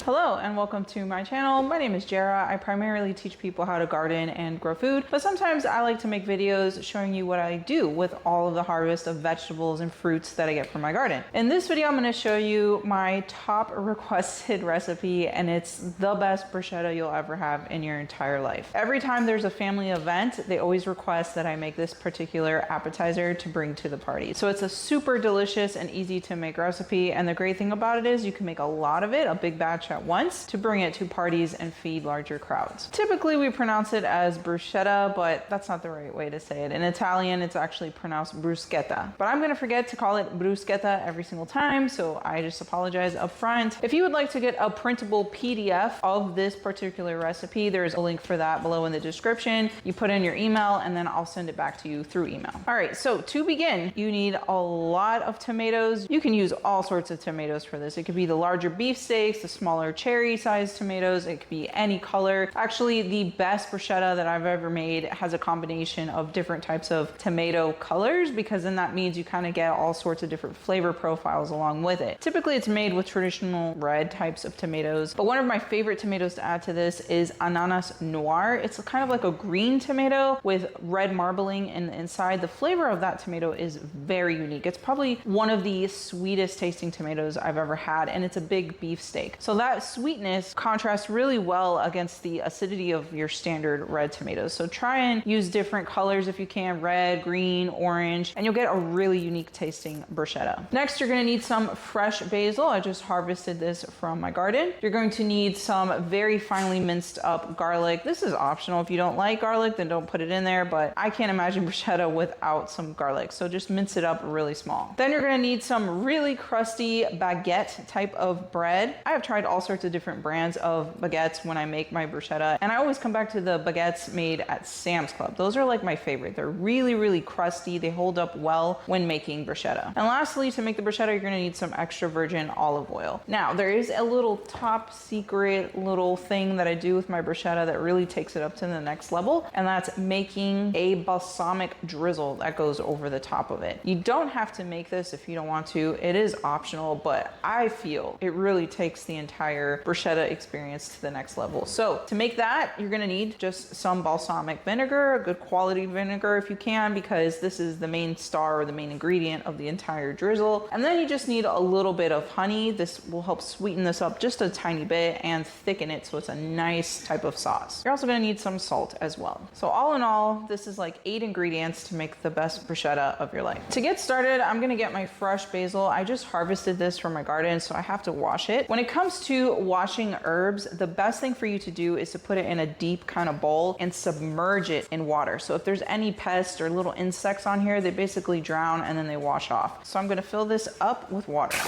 Hello and welcome to my channel. My name is Jara. I primarily teach people how to garden and grow food, but sometimes I like to make videos showing you what I do with all of the harvest of vegetables and fruits that I get from my garden. In this video, I'm going to show you my top requested recipe, and it's the best bruschetta you'll ever have in your entire life. Every time there's a family event, they always request that I make this particular appetizer to bring to the party. So it's a super delicious and easy to make recipe, and the great thing about it is you can make a lot of it, a big batch at once, to bring it to parties and feed larger crowds. Typically we pronounce it as bruschetta, but that's not the right way to say it. In Italian, it's actually pronounced bruschetta, but I'm gonna forget to call it bruschetta every single time, so I just apologize up front. If you would like to get a printable PDF of this particular recipe, there's a link for that below in the description. You put in your email and then I'll send it back to you through email. All right, so to begin, you need a lot of tomatoes. You can use all sorts of tomatoes for this. It could be the larger beefsteaks, the smaller cherry sized tomatoes. It could be any color. Actually, the best bruschetta that I've ever made has a combination of different types of tomato colors, because then that means you kind of get all sorts of different flavor profiles along with it. Typically it's made with traditional red types of tomatoes, but one of my favorite tomatoes to add to this is ananas noir. It's kind of like a green tomato with red marbling in the inside. The flavor of that tomato is very unique. It's probably one of the sweetest tasting tomatoes I've ever had, and it's a big beefsteak. So that sweetness contrasts really well against the acidity of your standard red tomatoes. So try and use different colors if you can, red, green, orange, and you'll get a really unique tasting bruschetta. Next, you're gonna need some fresh basil. I just harvested this from my garden. You're going to need some very finely minced up garlic. This is optional. If you don't like garlic, then don't put it in there, but I can't imagine bruschetta without some garlic. So just mince it up really small. Then you're gonna need some really crusty baguette type of bread. I have tried all sorts of different brands of baguettes when I make my bruschetta, and I always come back to the baguettes made at Sam's Club. Those are like my favorite. They're really, really crusty. They hold up well when making bruschetta. And lastly, to make the bruschetta, you're gonna need some extra virgin olive oil. Now, there is a little top secret little thing that I do with my bruschetta that really takes it up to the next level, and that's making a balsamic drizzle that goes over the top of it. You don't have to make this if you don't want to. It is optional, but I feel it really takes the entire bruschetta experience to the next level. So to make that, you're gonna need just some balsamic vinegar, a good quality vinegar if you can, because this is the main star or the main ingredient of the entire drizzle. And then you just need a little bit of honey. This will help sweeten this up just a tiny bit and thicken it so it's a nice type of sauce. You're also gonna need some salt as well. So all in all, this is like 8 ingredients to make the best bruschetta of your life. To get started, I'm gonna get my fresh basil. I just harvested this from my garden, so I have to wash it. When it comes to washing herbs, the best thing for you to do is to put it in a deep kind of bowl and submerge it in water. So if there's any pests or little insects on here, they basically drown and then they wash off. So I'm gonna fill this up with water.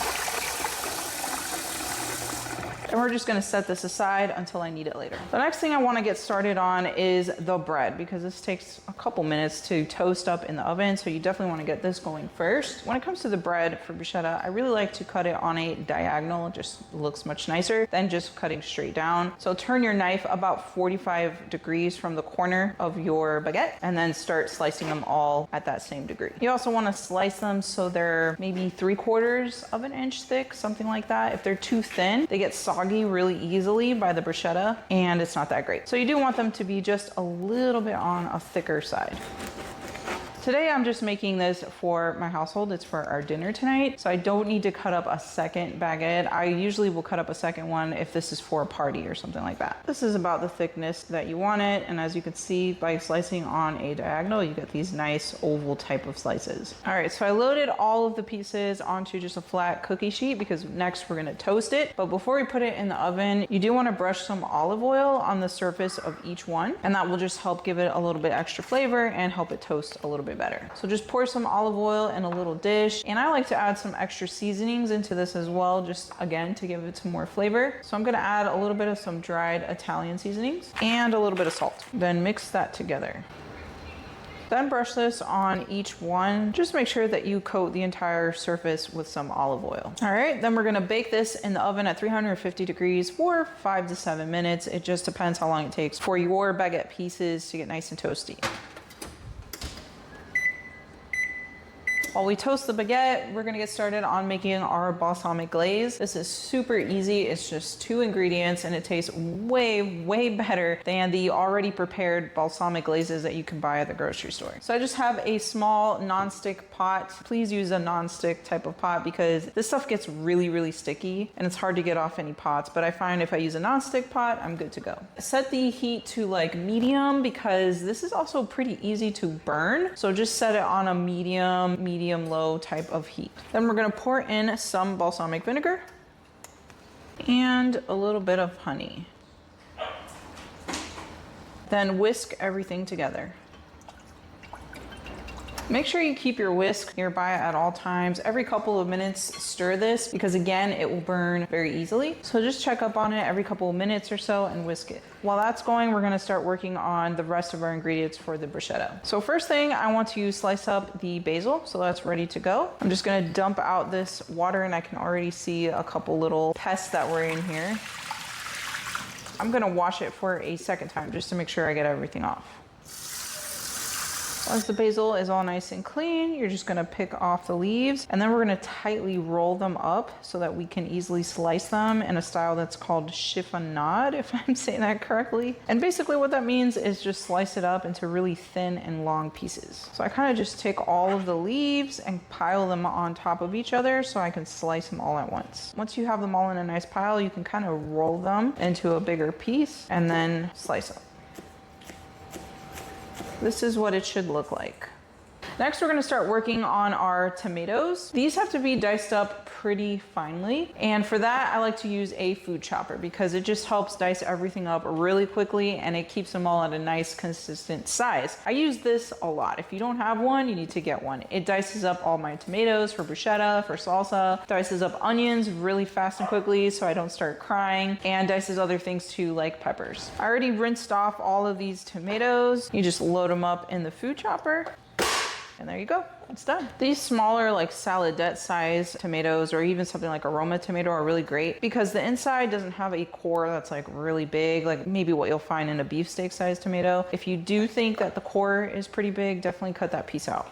And we're just gonna set this aside until I need it later. The next thing I wanna get started on is the bread, because this takes a couple minutes to toast up in the oven, so you definitely wanna get this going first. When it comes to the bread for bruschetta, I really like to cut it on a diagonal. It just looks much nicer than just cutting straight down. So turn your knife about 45 degrees from the corner of your baguette, and then start slicing them all at that same degree. You also wanna slice them so they're maybe 3/4 of an inch thick, something like that. If they're too thin, they get soggy really easily by the bruschetta, and it's not that great. So you do want them to be just a little bit on a thicker side. Today I'm just making this for my household. It's for our dinner tonight, so I don't need to cut up a second baguette. I usually will cut up a second one if this is for a party or something like that. This is about the thickness that you want it, and as you can see, by slicing on a diagonal, you get these nice oval type of slices. All right, so I loaded all of the pieces onto just a flat cookie sheet, because next we're gonna toast it. But before we put it in the oven, you do wanna brush some olive oil on the surface of each one, and that will just help give it a little bit extra flavor and help it toast a little bit better. So just pour some olive oil in a little dish, and I like to add some extra seasonings into this as well, just again to give it some more flavor. So I'm gonna add a little bit of some dried Italian seasonings and a little bit of salt. Then mix that together. Then brush this on each one. Just make sure that you coat the entire surface with some olive oil. All right, then we're gonna bake this in the oven at 350 degrees for 5 to 7 minutes. It just depends how long it takes for your baguette pieces to get nice and toasty. While we toast the baguette, we're gonna get started on making our balsamic glaze. This is super easy. It's just 2 ingredients and it tastes way, way better than the already prepared balsamic glazes that you can buy at the grocery store. So I just have a small non-stick pot. Please use a non-stick type of pot because this stuff gets really, really sticky and it's hard to get off any pots. But I find if I use a non-stick pot, I'm good to go. Set the heat to like medium because this is also pretty easy to burn. So just set it on a medium low type of heat. Then we're gonna pour in some balsamic vinegar and a little bit of honey. Then whisk everything together. Make sure you keep your whisk nearby at all times. Every couple of minutes, stir this because again, it will burn very easily. So just check up on it every couple of minutes or so and whisk it. While that's going, we're gonna start working on the rest of our ingredients for the bruschetta. So first thing, I want to slice up the basil, so that's ready to go. I'm just gonna dump out this water and I can already see a couple little pests that were in here. I'm gonna wash it for a second time just to make sure I get everything off. Once the basil is all nice and clean, you're just gonna pick off the leaves and then we're gonna tightly roll them up so that we can easily slice them in a style that's called chiffonade, if I'm saying that correctly. And basically what that means is just slice it up into really thin and long pieces. So I kind of just take all of the leaves and pile them on top of each other so I can slice them all at once. Once you have them all in a nice pile, you can kind of roll them into a bigger piece and then slice them. This is what it should look like. Next, we're gonna start working on our tomatoes. These have to be diced up pretty finely. And for that, I like to use a food chopper because it just helps dice everything up really quickly and it keeps them all at a nice consistent size. I use this a lot. If you don't have one, you need to get one. It dices up all my tomatoes for bruschetta, for salsa, dices up onions really fast and quickly so I don't start crying, and dices other things too like peppers. I already rinsed off all of these tomatoes. You just load them up in the food chopper. And there you go, it's done. These smaller like saladette size tomatoes or even something like a Roma tomato are really great because the inside doesn't have a core that's like really big, like maybe what you'll find in a beefsteak size tomato. If you do think that the core is pretty big, definitely cut that piece out.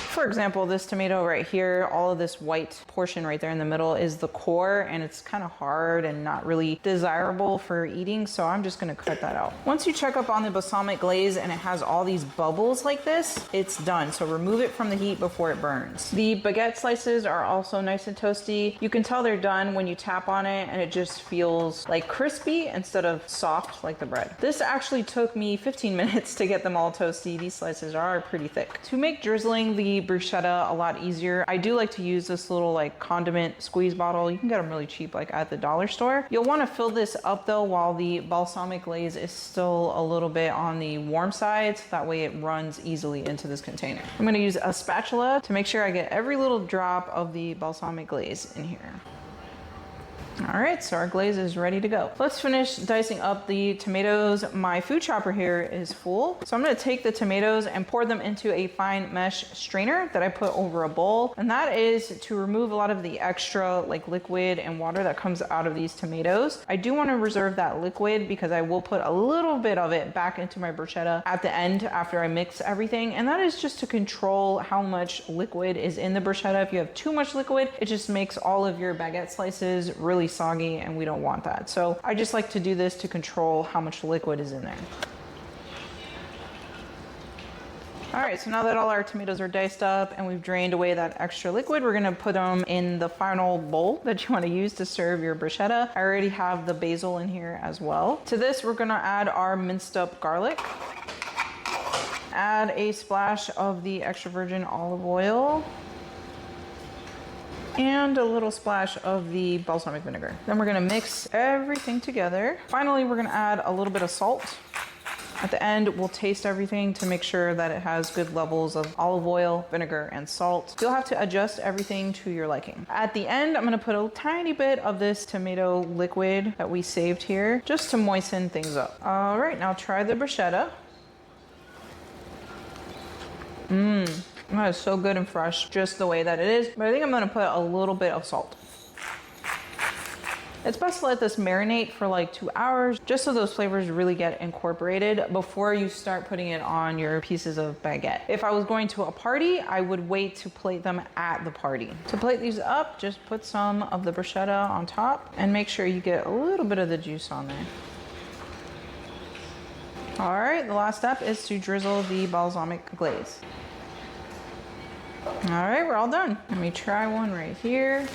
For example, this tomato right here, all of this white portion right there in the middle is the core and it's kind of hard and not really desirable for eating, so I'm just gonna cut that out. Once you check up on the balsamic glaze and it has all these bubbles like this, it's done. So remove it from the heat before it burns. The baguette slices are also nice and toasty. You can tell they're done when you tap on it and it just feels like crispy instead of soft like the bread. This actually took me 15 minutes to get them all toasty. These slices are pretty thick. To make drizzling the bruschetta a lot easier, I do like to use this little like condiment squeeze bottle. You can get them really cheap like at the dollar store. You'll want to fill this up though while the balsamic glaze is still a little bit on the warm side so that way it runs easily into this container. I'm going to use a spatula to make sure I get every little drop of the balsamic glaze in here. All right, so our glaze is ready to go. Let's finish dicing up the tomatoes. My food chopper here is full. So I'm gonna take the tomatoes and pour them into a fine mesh strainer that I put over a bowl. And that is to remove a lot of the extra like liquid and water that comes out of these tomatoes. I do wanna reserve that liquid because I will put a little bit of it back into my bruschetta at the end after I mix everything. And that is just to control how much liquid is in the bruschetta. If you have too much liquid, it just makes all of your baguette slices really soggy and we don't want that. So I just like to do this to control how much liquid is in there. All right, so now that all our tomatoes are diced up and we've drained away that extra liquid, we're gonna put them in the final bowl that you wanna use to serve your bruschetta. I already have the basil in here as well. To this, we're gonna add our minced up garlic. Add a splash of the extra virgin olive oil. And a little splash of the balsamic vinegar. Then we're gonna mix everything together. Finally, we're gonna add a little bit of salt. At the end, we'll taste everything to make sure that it has good levels of olive oil, vinegar, and salt. You'll have to adjust everything to your liking. At the end, I'm gonna put a tiny bit of this tomato liquid that we saved here, just to moisten things up. All right, now try the bruschetta. That is so good and fresh, just the way that it is. But I think I'm gonna put a little bit of salt. It's best to let this marinate for like 2 hours, just so those flavors really get incorporated before you start putting it on your pieces of baguette. If I was going to a party, I would wait to plate them at the party. To plate these up, just put some of the bruschetta on top and make sure you get a little bit of the juice on there. All right, the last step is to drizzle the balsamic glaze. All right, we're all done. Let me try one right here.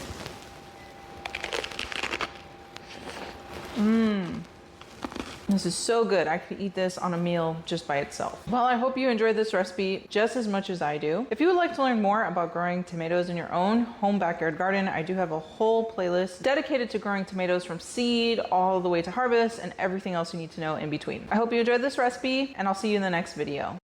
This is so good. I could eat this on a meal just by itself. Well, I hope you enjoyed this recipe just as much as I do. If you would like to learn more about growing tomatoes in your own home backyard garden, I do have a whole playlist dedicated to growing tomatoes from seed all the way to harvest and everything else you need to know in between. I hope you enjoyed this recipe, and I'll see you in the next video.